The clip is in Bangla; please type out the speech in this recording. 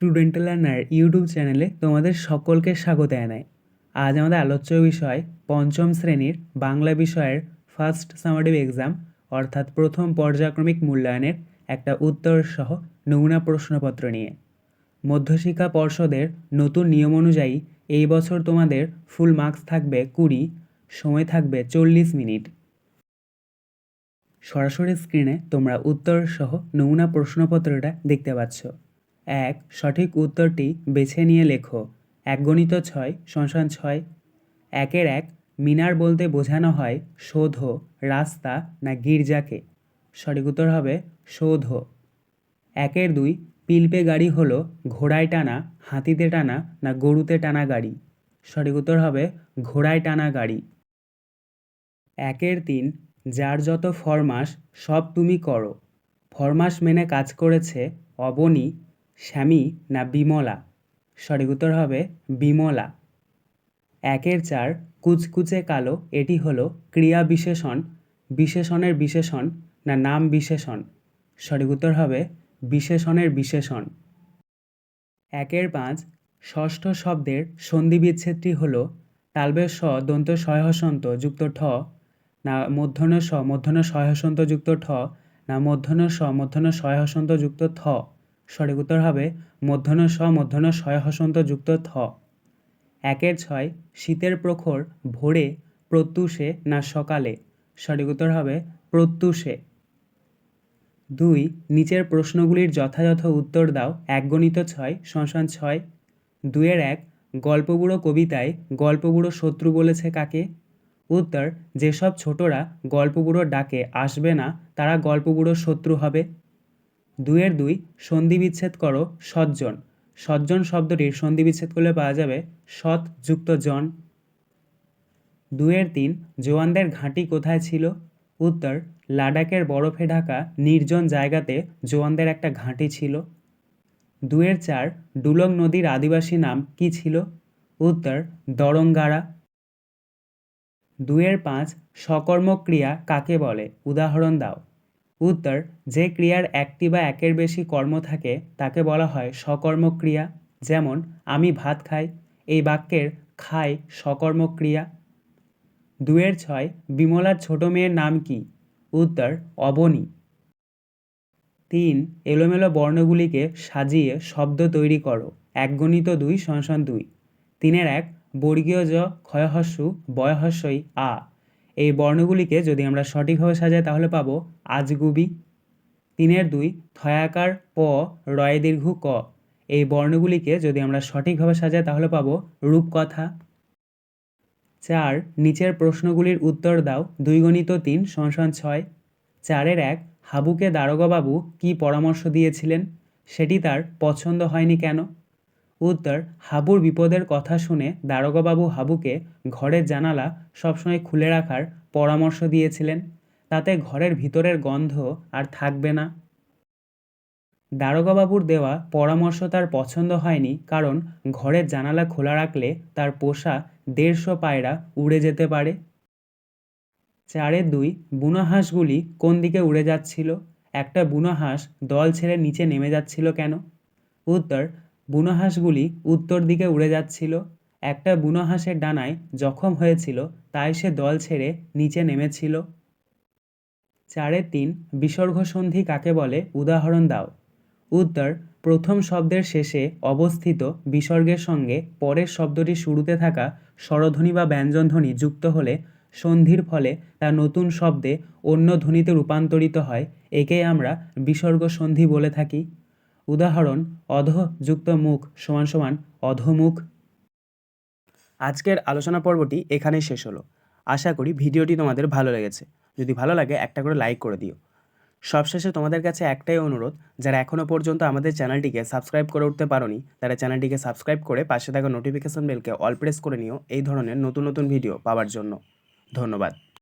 স্টুডেন্ট লার্নার ইউটিউব চ্যানেলে তোমাদের সকলকে স্বাগত জানাই। আজ আমাদের আলোচ্য বিষয় পঞ্চম শ্রেণীর বাংলা বিষয়ের ফার্স্ট সামারিভ এক্সাম অর্থাৎ প্রথম পর্যায়ক্রমিক মূল্যায়নের একটা উত্তর সহ নমুনা প্রশ্নপত্র নিয়ে। মধ্যশিক্ষা পর্ষদের নতুন নিয়ম অনুযায়ী এই বছর তোমাদের ফুল মার্কস থাকবে 20, সময় থাকবে 40 মিনিট। সরাসরি স্ক্রিনে তোমরা উত্তর সহ নমুনা প্রশ্নপত্রটা দেখতে পাচ্ছ। 1. সঠিক উত্তরটি বেছে নিয়ে লেখো। 1 × 6 = 6। 1-1 মিনার বলতে বোঝানো হয় সৌধ, রাস্তা না গির্জাকে? সঠিক উত্তর হবে সৌধ। 1-2 পিলপে গাড়ি হলো ঘোড়ায় টানা, হাতিতে টানা না গরুতে টানা গাড়ি? সঠিক উত্তর হবে ঘোড়ায় টানা গাড়ি। 1-3 যার যত ফরমাস সব তুমি করো, ফরমাস মেনে কাজ করেছে অবনী, শ্যামী না বিমলা? সঠিক উত্তর হবে বিমলা। 1-4 কুচকুচে কালো এটি হলো ক্রিয়া বিশেষণ, বিশেষণের বিশেষণ না নাম বিশেষণ? সঠিক উত্তর হবে বিশেষণের বিশেষণ। 1-5 ষষ্ঠ শব্দের সন্ধি বিচ্ছেদটি হলো তালবের স দন্ত সহসন্ত যুক্ত ঠ না মূর্ধন্য স মূর্ধন্য সহসন্ত যুক্ত ঠ না মূর্ধন্য স মূর্ধন্য সহসন্ত যুক্ত থ? সঠিক উত্তর হবে মূর্ধন্য স মূর্ধন্য সহসন্ত যুক্ত থ। 1-6 শীতের প্রখর ভোরে, প্রত্যুষে না সকালে? সঠিক উত্তর হবে প্রত্যুষে। 2 নিচের প্রশ্নগুলির যথাযথ উত্তর দাও। 1 × 6 = 6। 2-1 গল্পগুলো কবিতায় গল্পগুলো শত্রু বলেছে কাকে? উত্তর যেসব ছোটরা গল্পগুলোর ডাকে আসবে না তারা গল্পগুলোর শত্রু হবে। 2-2 সন্ধি বিচ্ছেদ করো সজ্জন। সজ্জন শব্দটির সন্ধি বিচ্ছেদ করলে পাওয়া যাবে সৎ যুক্ত জন। 2-3 জওয়ানদের ঘাঁটি কোথায় ছিল? উত্তর লাদাখের বরফে ঢাকা নির্জন জায়গাতে জওয়ানদের একটা ঘাঁটি ছিল। 2-4 ডুলং নদীর আদিবাসী নাম কি ছিল? উত্তর দরঙ্গারা। 2-5 সকর্মক ক্রিয়া কাকে বলে? উদাহরণ দাও। উত্তর যে ক্রিয়ার একটি বা একের বেশি কর্ম থাকে তাকে বলা হয় সকর্মক ক্রিয়া। যেমন আমি ভাত খাই, এই বাক্যের খাই সকর্মক ক্রিয়া। 2-6 বিমলার ছোট মেয়ের নাম কি? উত্তর অবনী। 3 এলোমেলো বর্ণগুলিকে সাজিয়ে শব্দ তৈরি করো। 1 × 2 = 2। 3-1 বর্গীয় জ ক্ষয়হস্যু বয়হস্যই আ, এই বর্ণগুলিকে যদি আমরা সঠিকভাবে সাজাই তাহলে পাবো আজগুবি। 3-2 থয়াকার প রয় দীর্ঘ ক, এই বর্ণগুলিকে যদি আমরা সঠিকভাবে সাজাই তাহলে পাবো রূপকথা। 4 নিচের প্রশ্নগুলির উত্তর দাও। 2 × 3 = 6। 4-1 হাবুকে দারোগাবাবু কী পরামর্শ দিয়েছিলেন? সেটি তার পছন্দ হয়নি কেন? উত্তর হাবুর বিপদের কথা শুনে দারোগাবাবু হাবুকে ঘরের জানালা সবসময় খুলে রাখার পরামর্শ দিয়েছিলেন, তাতে ঘরের ভিতরের গন্ধ আর থাকবে না। দারোগাবাবুর দেওয়া পরামর্শ তার পছন্দ হয়নি কারণ ঘরের জানালা খোলা রাখলে তার পোষা 150 পায়রা উড়ে যেতে পারে। 4-2 বুনো হাঁসগুলি কোন দিকে উড়ে যাচ্ছিল? একটা বুনো হাঁস দল ছেড়ে নিচে নেমে যাচ্ছিল কেন? উত্তর বুনো হাঁসগুলি উত্তর দিকে উড়ে যাচ্ছিল। একটা বুনো হাঁসের ডানায় জখম হয়েছিল তাই সে দল ছেড়ে নিচে নেমেছিল। 4-3 বিসর্গ সন্ধি কাকে বলে? উদাহরণ দাও। উত্তর প্রথম শব্দের শেষে অবস্থিত বিসর্গের সঙ্গে পরের শব্দটি শুরুতে থাকা স্বরধ্বনি বা ব্যঞ্জনধ্বনি যুক্ত হলে সন্ধির ফলে তা নতুন শব্দে অন্য ধ্বনিতে রূপান্তরিত হয়, একেই আমরা বিসর্গ সন্ধি বলে থাকি। উদাহরণ অধ যুক্ত মুখ = অধোমুখ। আজকের আলোচনা পর্বটি এখানেই শেষ হলো। আশা করি ভিডিওটি তোমাদের ভালো লেগেছে। যদি ভালো লাগে একটা করে লাইক করে দিও। সবশেষে তোমাদের কাছে একটাই অনুরোধ, যারা এখনও পর্যন্ত আমাদের চ্যানেলটিকে সাবস্ক্রাইব করে উঠতে পারোনি তারা চ্যানেলটিকে সাবস্ক্রাইব করে পাশে থাকা নোটিফিকেশন বেলকে অল প্রেস করে নিও এই ধরনের নতুন নতুন ভিডিও পাওয়ার জন্য। ধন্যবাদ।